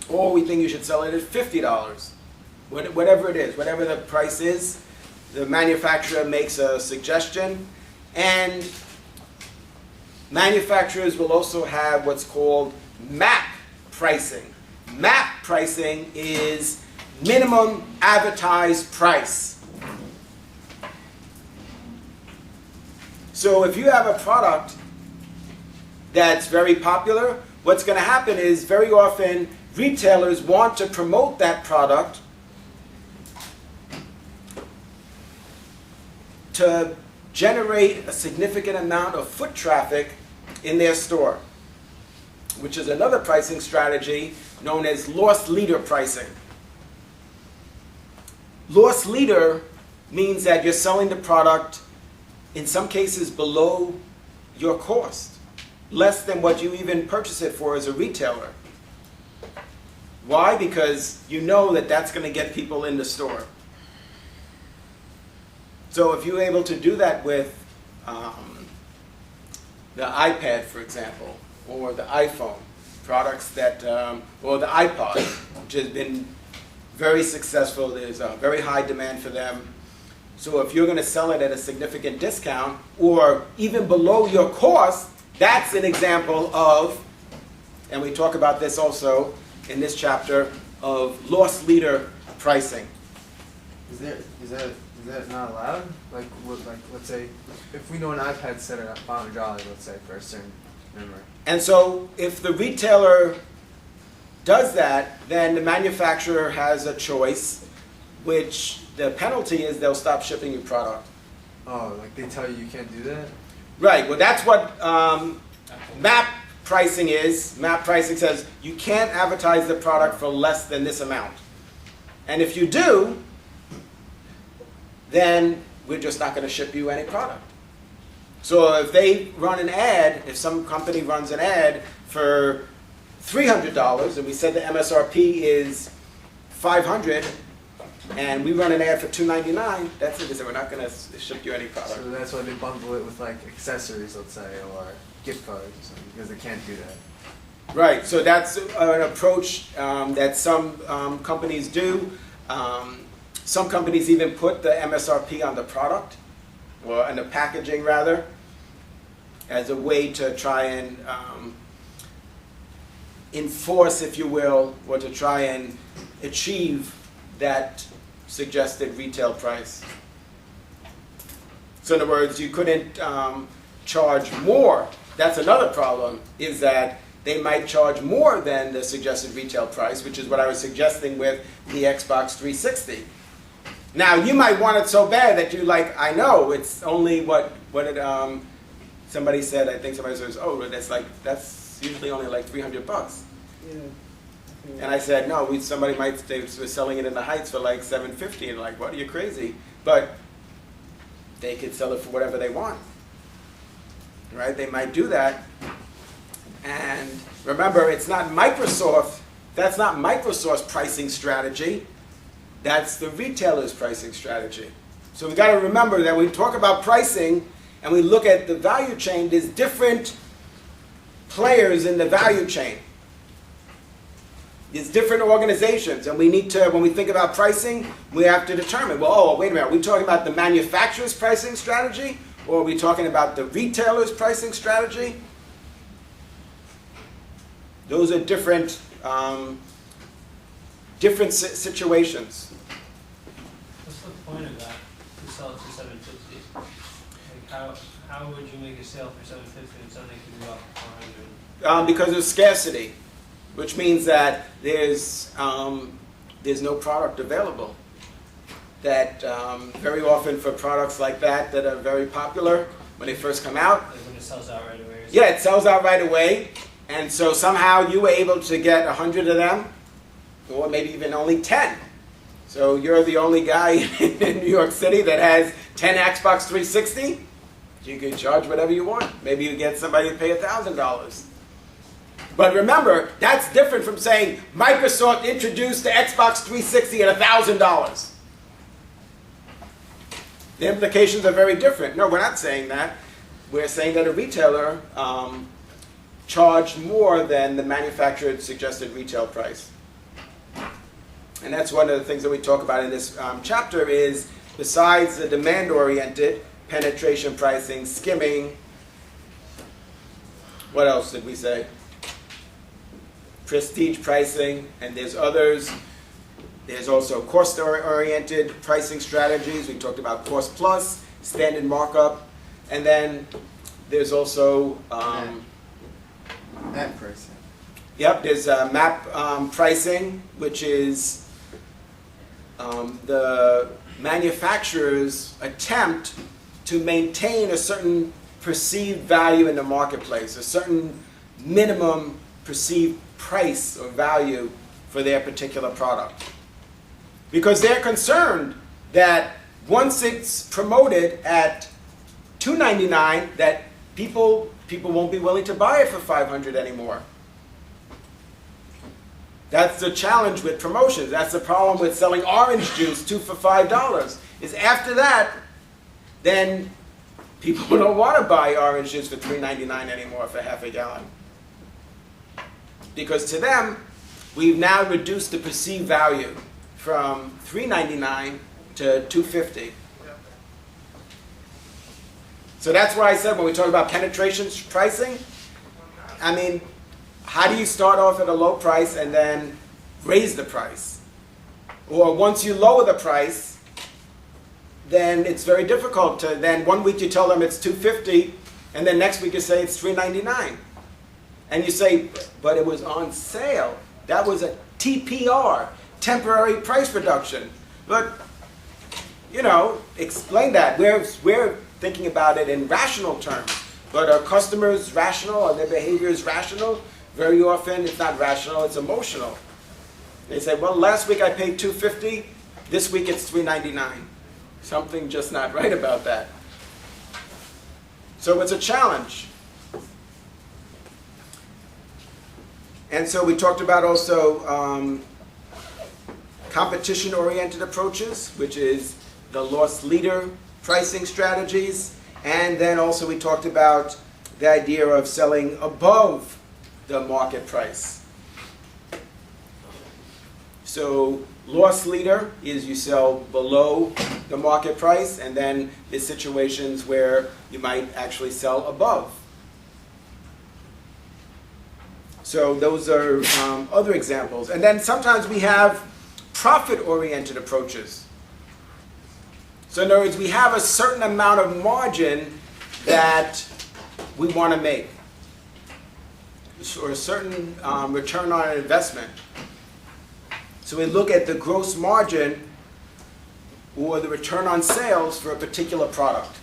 Or we think you should sell it at $50. Whatever it is, whatever the price is, the manufacturer makes a suggestion, and manufacturers will also have what's called MAP pricing. MAP pricing is minimum advertised price. So if you have a product that's very popular, what's going to happen is very often retailers want to promote that product to generate a significant amount of foot traffic in their store, which is another pricing strategy known as loss leader pricing. Loss leader means that you're selling the product, in some cases, below your cost, less than what you even purchase it for as a retailer. Why? Because you know that that's going to get people in the store. So if you're able to do that with the iPad, for example, or the iPhone, products that, or the iPod, which has been very successful, there's a very high demand for them. So if you're going to sell it at a significant discount, or even below your cost, that's an example of, and we talk about this also in this chapter, of loss leader pricing. Is that not allowed? Like let's say, if we know an iPad's set at $500, let's say, for a certain memory. And so if the retailer does that, then the manufacturer has a choice, which the penalty is they'll stop shipping your product. Oh, like they tell you can't do that? Right, well that's what MAP pricing is. MAP pricing says you can't advertise the product for less than this amount. And if you do, then we're just not going to ship you any product. So if they run an ad, if some company runs an ad for $300, and we said the MSRP is $500, and we run an ad for $299, that's it. They say we're not going to ship you any product. So that's why they bundle it with like accessories, let's say, or gift cards or something, because they can't do that. Right, so that's an approach that some companies do. Some companies even put the MSRP on the product, or on the packaging rather, as a way to try and enforce, if you will, or to try and achieve that suggested retail price. So in other words, you couldn't charge more. That's another problem, is that they might charge more than the suggested retail price, which is what I was suggesting with the Xbox 360. Now, you might want it so bad that you like, I know, it's only what it, somebody said, I think somebody says, oh, that's usually only like $300. Yeah. And I said, no, somebody might, they were selling it in the Heights for like $750, and like, what, are you crazy? But they could sell it for whatever they want, right? They might do that. And remember, it's not Microsoft, that's not Microsoft's pricing strategy. That's the retailer's pricing strategy. So we've got to remember that when we talk about pricing and we look at the value chain, there's different players in the value chain. There's different organizations, and we need to, when we think about pricing, we have to determine, well, oh, wait a minute, are we talking about the manufacturer's pricing strategy, or are we talking about the retailer's pricing strategy? Those are different situations. What's the point of that, to sell it for $750? Like how would you make a sale for $750 and something could go up for $400? Because of scarcity, which means that there's no product available. That very often for products like that are very popular, when they first come out, Like when it sells out right away? yeah, it sells out right away, and so somehow you were able to get 100 of them, or maybe even only 10. So you're the only guy in New York City that has 10 Xbox 360. You can charge whatever you want. Maybe you get somebody to pay $1,000. But remember, that's different from saying Microsoft introduced the Xbox 360 at $1,000. The implications are very different. No, we're not saying that. We're saying that a retailer charged more than the manufacturer's suggested retail price. And that's one of the things that we talk about in this chapter is, besides the demand-oriented, penetration pricing, skimming, what else did we say? Prestige pricing, and there's others. There's also cost-oriented pricing strategies. We talked about cost plus, standard markup, and then there's also Net pricing. yep, there's map pricing, which is the manufacturer's attempt to maintain a certain perceived value in the marketplace, a certain minimum perceived price or value for their particular product. Because they're concerned that once it's promoted at $2.99, that people won't be willing to buy it for $500 anymore. That's the challenge with promotions. That's the problem with selling orange juice 2 for $5. Is after that, then people don't want to buy orange juice for $3.99 anymore for half a gallon. Because to them, we've now reduced the perceived value from $3.99 to $2.50. So that's why I said when we talk about penetration pricing, I mean, how do you start off at a low price and then raise the price? Or once you lower the price, then it's very difficult to, then one week you tell them it's $2.50, and then next week you say it's $3.99. And you say, but it was on sale. That was a TPR, temporary price reduction. But, you know, explain that. We're thinking about it in rational terms. But are customers rational? Are their behaviors rational? Very often it's not rational, it's emotional. They say, well, last week I paid $2.50, this week it's $3.99. Something just not right about that. So it's a challenge. And so we talked about also competition-oriented approaches, which is the loss leader pricing strategies. And then also we talked about the idea of selling above the market price. So loss leader is you sell below the market price, and then there's situations where you might actually sell above. So those are other examples. And then sometimes we have profit-oriented approaches. So in other words, we have a certain amount of margin that we want to make, or a certain return on an investment. So we look at the gross margin or the return on sales for a particular product.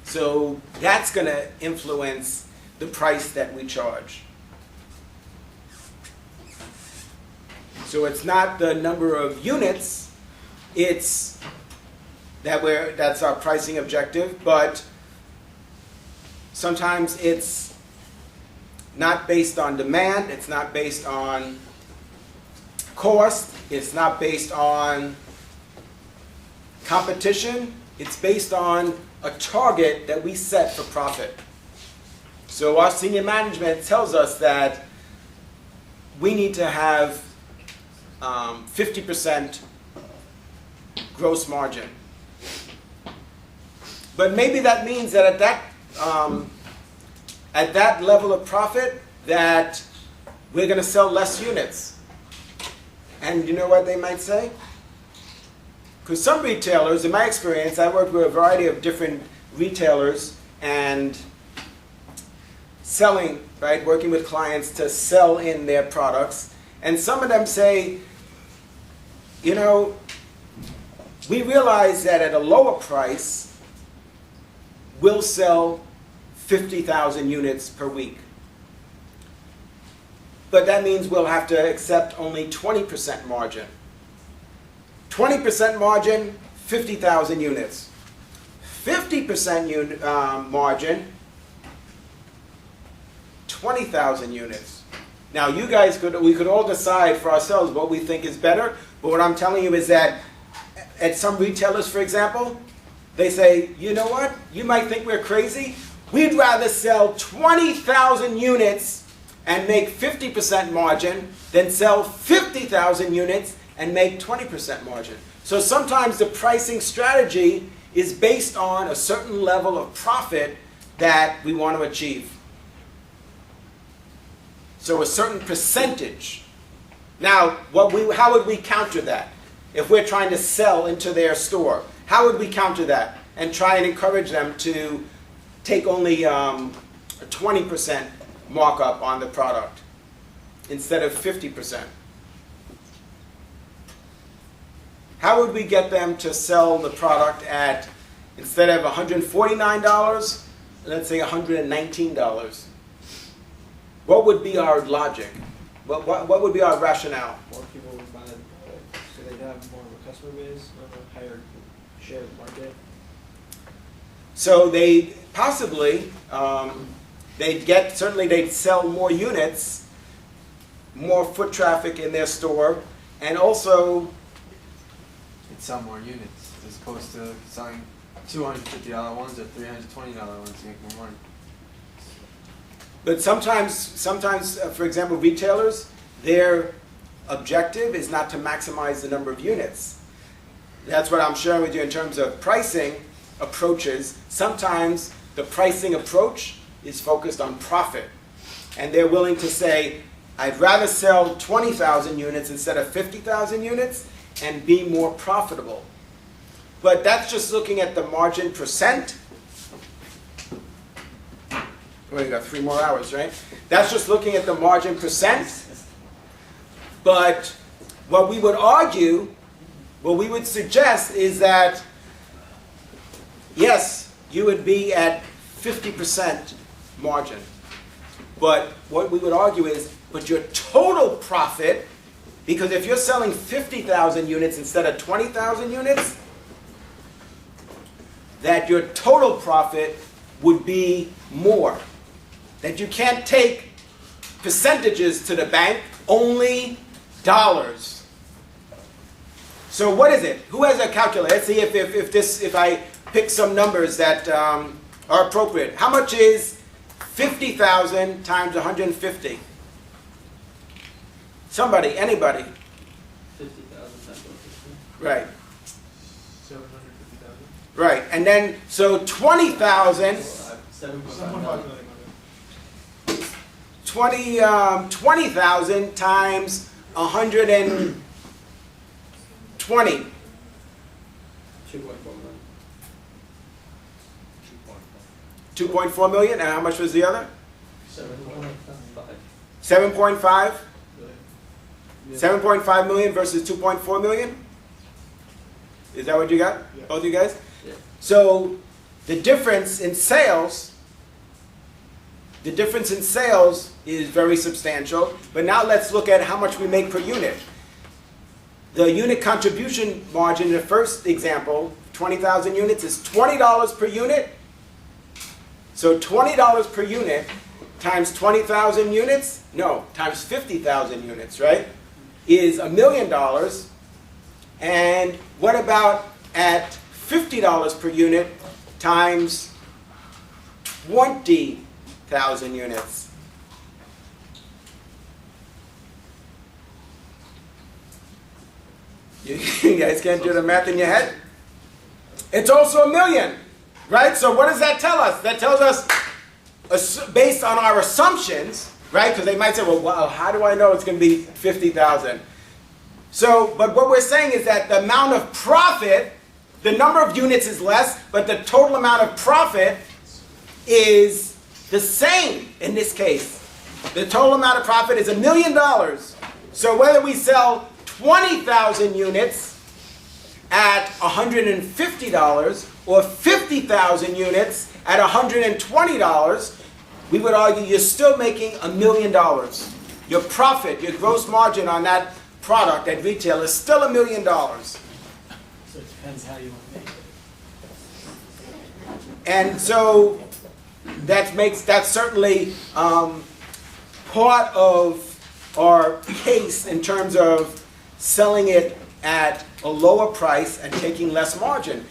So that's going to influence the price that we charge. So it's not the number of units, it's that's our pricing objective, but sometimes it's not based on demand, it's not based on cost, it's not based on competition, it's based on a target that we set for profit. So our senior management tells us that we need to have 50% gross margin. But maybe that means that at that level of profit that we're going to sell less units. And you know what they might say? Because some retailers, in my experience, I worked with a variety of different retailers and selling, right, working with clients to sell in their products. And some of them say, you know, we realize that at a lower price, we'll sell 50,000 units per week. But that means we'll have to accept only 20% margin. 20% margin, 50,000 units. 50% margin, 20,000 units. Now you guys we could all decide for ourselves what we think is better, but what I'm telling you is that at some retailers, for example, they say, you know what, you might think we're crazy, we'd rather sell 20,000 units and make 50% margin than sell 50,000 units and make 20% margin. So sometimes the pricing strategy is based on a certain level of profit that we want to achieve. So a certain percentage. Now, how would we counter that? If we're trying to sell into their store, how would we counter that and try and encourage them to take only a 20% markup on the product instead of 50%? How would we get them to sell the product at, instead of $149, let's say $119? What would be our logic? What would be our rationale? More people would buy the product, so they'd have more of a customer base, a higher share of the market. So they possibly, certainly they'd sell more units, more foot traffic in their store, and also, You'd sell more units as opposed to selling $250 ones or $320 ones to make more money. but sometimes, for example, retailers, their objective is not to maximize the number of units. That's what I'm sharing with you in terms of pricing approaches. Sometimes the pricing approach is focused on profit. And they're willing to say, I'd rather sell 20,000 units instead of 50,000 units and be more profitable. But that's just looking at the margin percent. Well, you got 3 more hours, right? That's just looking at the margin percent. But what we would argue, what we would suggest is that, yes, you would be at 50% margin. But what we would argue is, but your total profit, because if you're selling 50,000 units instead of 20,000 units, that your total profit would be more. That you can't take percentages to the bank, only dollars. So what is it? Who has a calculator? Let's see if I pick some numbers that are appropriate. How much is 50,000 times 150? Somebody, anybody. 50,000 times 150. Right. 750,000. Right. And then, so 20,000, 7.5 million. 20,000 times 120. 2.4 million. 2.4 million. And how much was the other? 7.5. 7.5? Yeah. 7.5 million versus 2.4 million? Is that what you got? Yeah. Both you guys? Yeah. So the difference in sales, is very substantial. But now let's look at how much we make per unit. The unit contribution margin in the first example, 20,000 units, is $20 per unit. So $20 per unit times 20,000 units, no, times 50,000 units, right, is $1 million. And what about at $50 per unit times 20,000 units? You guys can't do the math in your head? It's also $1 million, right? So what does that tell us? That tells us, based on our assumptions, right? Because they might say, well, how do I know it's going to be 50,000? So, but what we're saying is that the amount of profit, the number of units is less, but the total amount of profit is the same in this case. The total amount of profit is $1 million. So whether we sell 20,000 units at $150 or 50,000 units at $120, we would argue you're still making $1 million. Your profit, your gross margin on that product at retail is still $1 million. So it depends how you want to make it. And so that's certainly part of our case in terms of selling it at a lower price and taking less margin.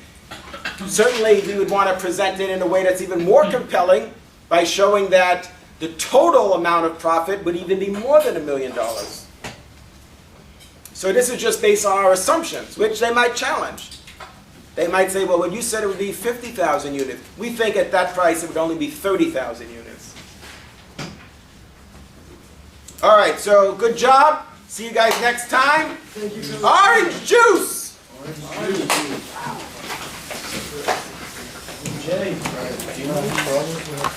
Certainly, we would want to present it in a way that's even more compelling by showing that the total amount of profit would even be more than $1 million. So this is just based on our assumptions, which they might challenge. They might say, well, when you said it would be 50,000 units, we think at that price it would only be 30,000 units. All right, so good job. See you guys next time. Thank you. Orange juice. Jay. Do you know